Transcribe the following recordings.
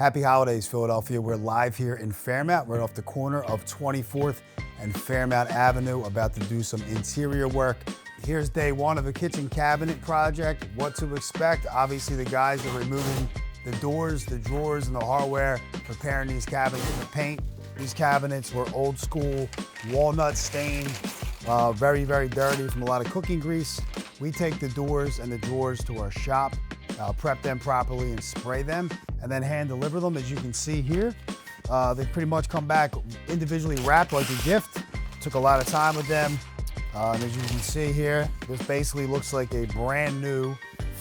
Happy holidays, Philadelphia. We're live here in Fairmount. We're off the corner of 24th and Fairmount Avenue, about to do some interior work. Here's day one of a kitchen cabinet project. What to expect? Obviously, the guys are removing the doors, the drawers, and the hardware, preparing these cabinets to paint. These cabinets were old school, walnut stained, very, very dirty from a lot of cooking grease. We take the doors and the drawers to our shop, prep them properly and spray them, and then hand deliver them. As you can see here, they pretty much come back individually wrapped like a gift. Took a lot of time with them. And as you can see here, this basically looks like a brand new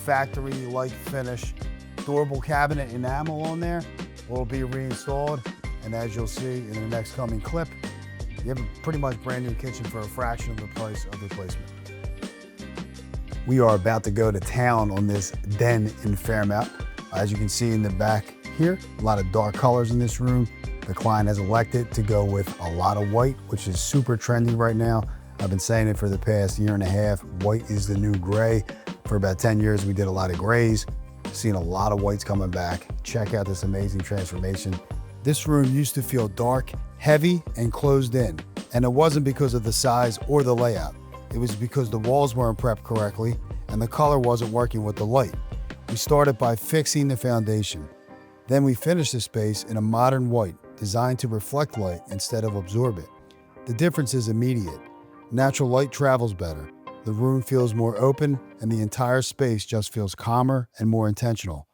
factory-like finish. Durable cabinet enamel on there will be reinstalled. And as you'll see in the next coming clip, you have a pretty much brand new kitchen for a fraction of the price of replacement. We are about to go to town on this den in Fairmount. As you can see in the back here, a lot of dark colors in this room. The client has elected to go with a lot of white, which is super trendy right now. I've been saying it for the past year and a half. White is the new gray. For about 10 years, we did a lot of grays. Seen a lot of whites coming back. Check out this amazing transformation. This room used to feel dark, heavy, and closed in. And it wasn't because of the size or the layout. It was because the walls weren't prepped correctly and the color wasn't working with the light. We started by fixing the foundation. Then we finished the space in a modern white, designed to reflect light instead of absorb it. The difference is immediate. Natural light travels better. The room feels more open and the entire space just feels calmer and more intentional.